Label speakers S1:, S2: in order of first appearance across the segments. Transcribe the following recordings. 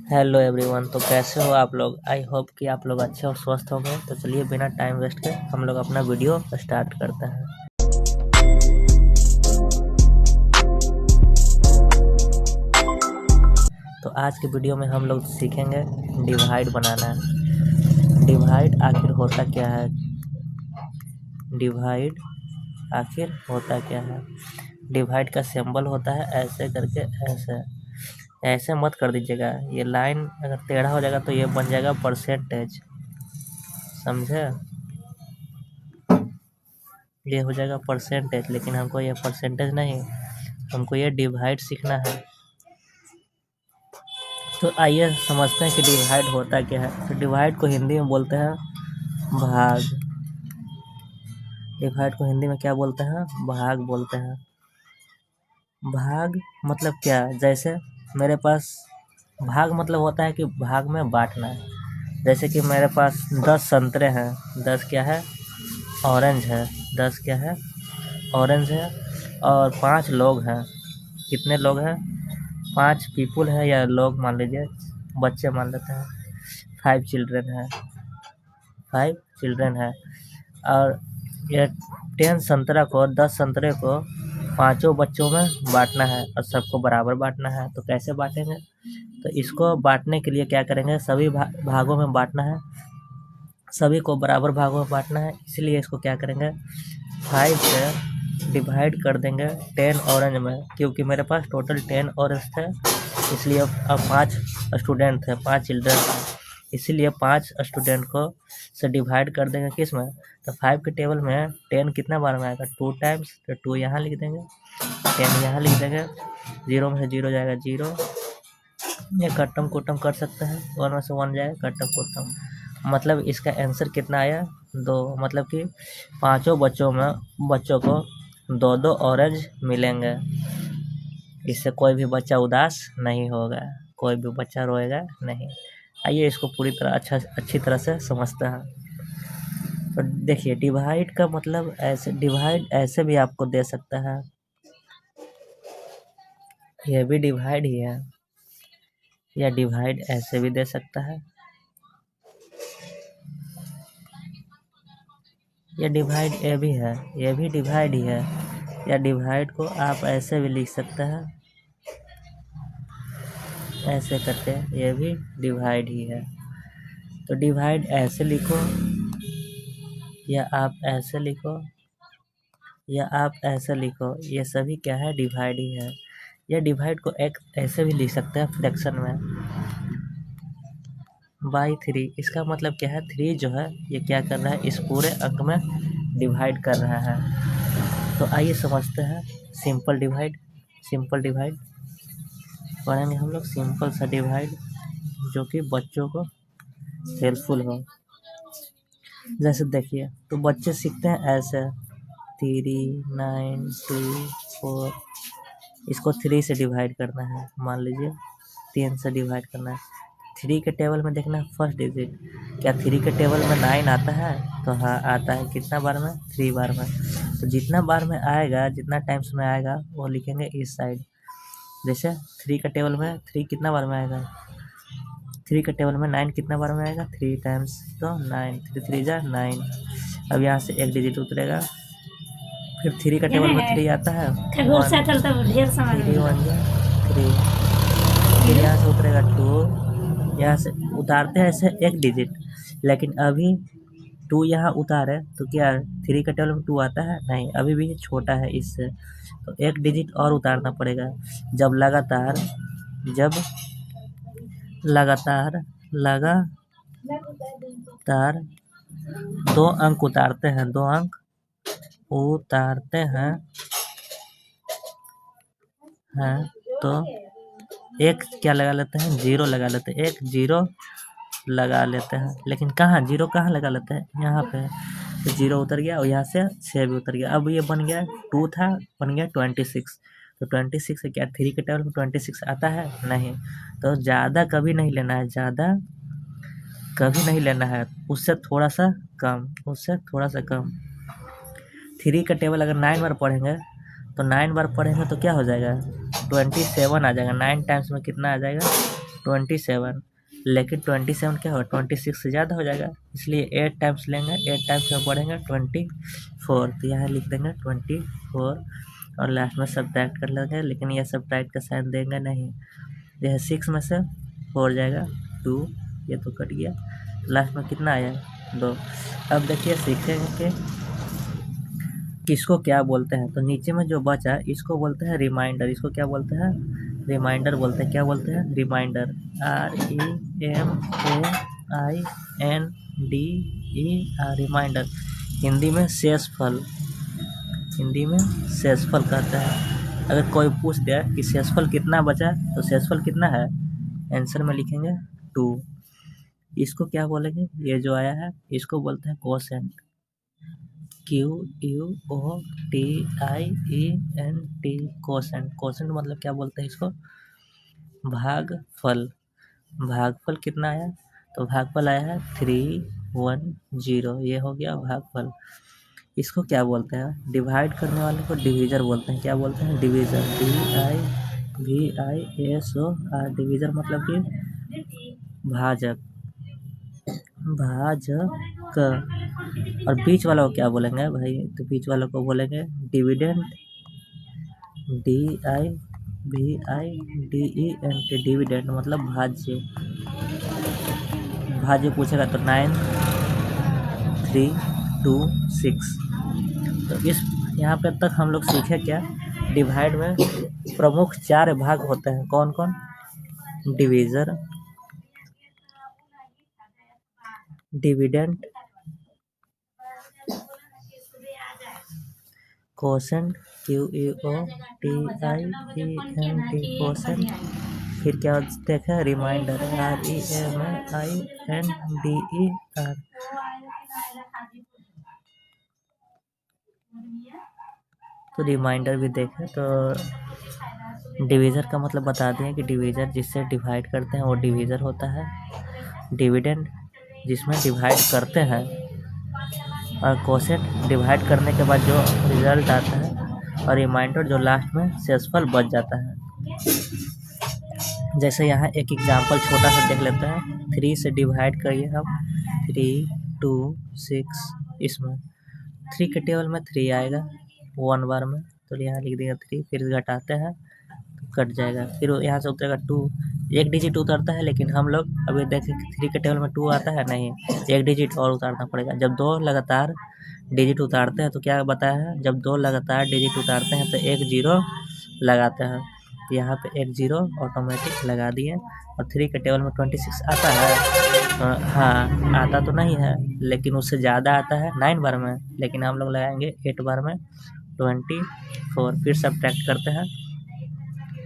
S1: Hello everyone. तो कैसे हो आप लोग? आई होप कि आप लोग अच्छे और स्वस्थ होंगे। तो चलिए बिना टाइम वेस्ट के हम लोग अपना वीडियो स्टार्ट करते हैं। तो आज के वीडियो में हम लोग सीखेंगे डिवाइड बनाना। डिवाइड आखिर होता क्या है? डिवाइड आखिर होता क्या है? डिवाइड का सिंबल होता है ऐसे करके, ऐसे मत कर दीजिएगा। ये लाइन अगर टेढ़ा हो जाएगा तो ये बन जाएगा परसेंटेज, समझे? ये हो जाएगा परसेंटेज, लेकिन हमको ये परसेंटेज नहीं, हमको ये डिवाइड सीखना है। तो आइए समझते हैं कि डिवाइड होता क्या है। तो डिवाइड को हिंदी में बोलते हैं भाग। डिवाइड को हिंदी में क्या बोलते हैं? भाग बोलते हैं। भाग मतलब क्या? जैसे मेरे पास भाग मतलब होता है कि भाग में बांटना है। जैसे कि मेरे पास 10 संतरे हैं, 10 क्या है? ऑरेंज है। 10 क्या है? ऑरेंज है। और 5 लोग हैं। कितने लोग हैं? 5 पीपुल है या लोग मान लीजिए, बच्चे मान लेते हैं। 5 चिल्ड्रन है। 5 चिल्ड्रन है। और ये 10 संतरा को, 10 संतरे को पाँचों बच्चों में बांटना है और सबको बराबर बांटना है। तो कैसे बांटेंगे? तो इसको बांटने के लिए क्या करेंगे? सभी भागों में बांटना है, सभी को बराबर भागों में बांटना है। इसलिए इसको क्या करेंगे? 5 से डिवाइड कर देंगे 10 ऑरेंज में, क्योंकि मेरे पास टोटल 10 ऑरेंज थे। इसलिए अब 5 स्टूडेंट थे, 5 चिल्ड्रन थे, इसीलिए 5 स्टूडेंट को से डिवाइड कर देंगे किस में? तो 5 के टेबल में 10 कितना बार में आएगा? 2 टाइम्स। तो 2 यहाँ लिख देंगे, 10 यहाँ लिख देंगे। 0 में से 0 जाएगा 0। ये कट्टम कुट्टम कर सकते हैं, 1 में से 1 जाएगा कट्टम कुट्टम। मतलब इसका आंसर कितना आया? 2। मतलब कि पाँचों बच्चों को 2-2 ऑरेंज मिलेंगे। इससे कोई भी बच्चा उदास नहीं होगा, कोई भी बच्चा रोएगा नहीं। आइए इसको पूरी तरह अच्छी तरह से समझते हैं। तो देखिए, डिवाइड का मतलब ऐसे, डिवाइड ऐसे भी आपको दे सकता है, ये भी डिवाइड ही है, या डिवाइड ऐसे भी दे सकता है, या डिवाइड ये भी है, ये भी डिवाइड ही है। या डिवाइड को आप ऐसे भी लिख सकते हैं, ऐसे करके, ये भी डिवाइड ही है। तो डिवाइड ऐसे लिखो, या आप ऐसे लिखो, या आप ऐसे लिखो, ये सभी क्या है? डिवाइड ही है। या डिवाइड को एक ऐसे भी लिख सकते हैं फ्रैक्शन में, बाई 3। इसका मतलब क्या है? 3 जो है ये क्या कर रहा है? इस पूरे अंक में डिवाइड कर रहा है। तो आइए समझते हैं सिंपल डिवाइड। सिंपल डिवाइड पढ़ेंगे हम लोग, सिंपल सा डिवाइड जो कि बच्चों को हेल्पफुल हो। जैसे देखिए, तो बच्चे सीखते हैं ऐसे 3, 9, 2, 4। इसको 3 से डिवाइड करना है, मान लीजिए 3 से डिवाइड करना है। 3 के टेबल में देखना फर्स्ट डिजिट, क्या 3 के टेबल में 9 आता है? तो हाँ आता है। कितना बार में? 3 बार में। तो जितना बार में आएगा, जितना टाइम्स में आएगा वो लिखेंगे इस साइड। जैसे 3 का टेबल में 3 कितना बार में आएगा? 3 का टेबल में 9 कितना बार में आएगा? 3 टाइम्स। तो 9, 3 3 जा 9। अब यहाँ से एक डिजिट उतरेगा। फिर 3 का टेबल में 3 आता है, 1 3 1 जा 3। फिर यहाँ से उतरेगा 2, यहाँ से उतारते हैं ऐसे एक डिजिट। लेकिन अभी 2 यहाँ उतारे तो क्या 3 का टेबल में 2 आता है? नहीं, अभी भी छोटा है इससे, तो एक डिजिट और उतारना पड़ेगा। जब लगातार 2 अंक उतारते हैं, 2 अंक उतारते हैं तो एक क्या लगा लेते हैं? 0 लगा लेते हैं। एक 0 लगा लेते हैं, लेकिन कहाँ 0 कहाँ लगा लेते हैं? यहाँ पे। तो 0 उतर गया और यहाँ से 6 भी उतर गया। अब ये बन गया 2 था, बन गया 26। तो 26 से क्या 3 के टेबल में 26 आता है? नहीं। तो ज़्यादा कभी नहीं लेना है, ज़्यादा कभी नहीं लेना है, उससे थोड़ा सा कम, उससे थोड़ा सा कम। 3 का टेबल अगर 9 बार पढ़ेंगे तो 9 बार पढ़ेंगे तो क्या हो जाएगा? 27 आ जाएगा। 9 टाइम्स में कितना आ जाएगा? 27, लेकिन 27 क्या होगा 26 से ज़्यादा हो जाएगा, इसलिए 8 टाइम्स लेंगे, 8 टाइम्स में पढ़ेंगे 24, तो यहाँ लिख देंगे 24 और लास्ट में सब्ट्रैक्ट कर लेंगे, लेकिन यह सब्ट्रैक्ट का साइन देंगे नहीं। यह 6 में से 4 जाएगा 2, ये तो कट गया, लास्ट में कितना आया 2। अब देखिए सीखेंगे कि किसको क्या बोलते हैं। तो नीचे में जो बचा इसको बोलते हैं रिमाइंडर, इसको क्या बोलते हैं रिमाइंडर बोलते हैं। क्या बोलते हैं रिमाइंडर, REMAINDER, रिमाइंडर। हिंदी में शेषफल, हिंदी में शेषफल कहते हैं। अगर कोई पूछ दिया कि शेषफल कितना बचा तो शेषफल कितना है, आंसर में लिखेंगे 2। इसको क्या बोलेंगे, ये जो आया है इसको बोलते हैं कोसेंट, QUOTIENT, कोसेंट। कोसेंट मतलब क्या बोलते हैं इसको, भागफल। भागफल कितना आया, तो भागफल आया है 310, ये हो गया भागफल। इसको क्या बोलते हैं, डिवाइड करने वाले को डिवीज़र बोलते हैं। क्या बोलते हैं, डिवीज़र, DIVISOR। डिवीज़र मतलब कि भाजक, भाजक। और बीच वाला को क्या बोलेंगे भाई, तो बीच वाला को बोलेंगे डिविडेंड, DIVIDENT, डिविडेंड मतलब भाज्य। भाज्य पूछेगा तो 9, 3, 2, 6। तो इस यहाँ पे तक हम लोग सीखे क्या, डिवाइड में प्रमुख 4 भाग होते हैं। कौन कौन, divisor, dividend, quotient, QUOTIENT, quotient. फिर क्या देखा, रिमाइंडर, REMAINDER। तो रिमाइंडर भी देखें, तो डिवीज़र का मतलब बता दें कि डिवीज़र जिससे डिवाइड करते हैं वो डिवीज़र होता है। डिविडेंड जिसमें डिवाइड करते हैं, और कोसेंट डिवाइड करने के बाद जो रिजल्ट आता है, और रिमाइंडर जो लास्ट में शेषफल बच जाता है। जैसे यहाँ एक एग्जांपल छोटा सा देख लेते हैं। 3 से डिवाइड करिए हम, 3, 2, 6, इसमें 3 के टेबल में 3 आएगा 1 बार में, तो यहाँ लिख देगा 3, फिर घटाते हैं तो कट जाएगा, फिर यहाँ से उतरेगा 2, एक डिजिट उतरता है, लेकिन हम लोग अभी देखें 3 के टेबल में 2 आता है नहीं, एक डिजिट और उतारना पड़ेगा। जब 2 लगातार डिजिट उतारते हैं तो क्या बताया है, जब 2 लगातार डिजिट उतारते हैं तो एक 0 लगाते हैं, यहाँ पे एक 0 ऑटोमेटिक लगा दिए। और 3 के टेबल में 26 आता है, हाँ आता तो नहीं है, लेकिन उससे ज़्यादा आता है 9 बार में, लेकिन हम लोग लगाएंगे 8 बार में 24। फिर सब्ट्रैक्ट करते हैं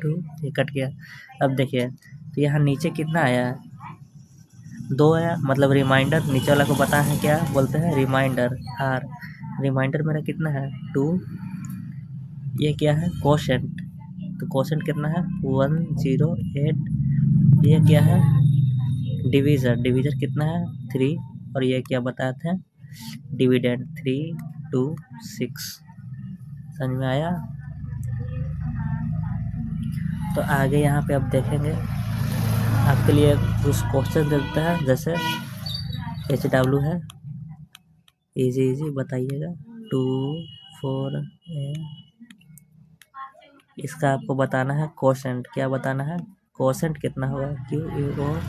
S1: 2, ये कट गया। अब देखिए तो यहाँ नीचे कितना आया है, 2 आया, मतलब रिमाइंडर। नीचे वाला को पता है क्या बोलते हैं, रिमाइंडर, R। रिमाइंडर मेरा कितना है 2, ये क्या है कोसेंट, तो कोसेंट कितना है 108। ये क्या है डिवीज़र, डिवीज़र कितना है 3, और ये क्या बताते हैं डिविडेंड 3, 2, 6। समझ में आया। तो आगे यहाँ पे अब देखेंगे, आपके लिए कुछ क्वेश्चन देता है, जैसे HW है, इजी बताइएगा 2, 4, इसका आपको बताना है कोसेंट। क्या बताना है, कोसेंट कितना होगा, QUOTIENT,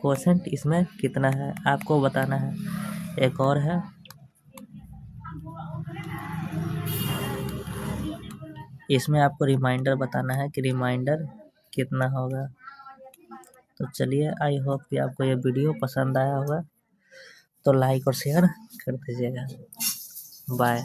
S1: कोसेंट इसमें कितना है आपको बताना है। एक और है, इसमें आपको रिमाइंडर बताना है कि रिमाइंडर कितना होगा। तो चलिए, आई होप कि आपको ये वीडियो पसंद आया होगा, तो लाइक और शेयर कर दीजिएगा। बाय।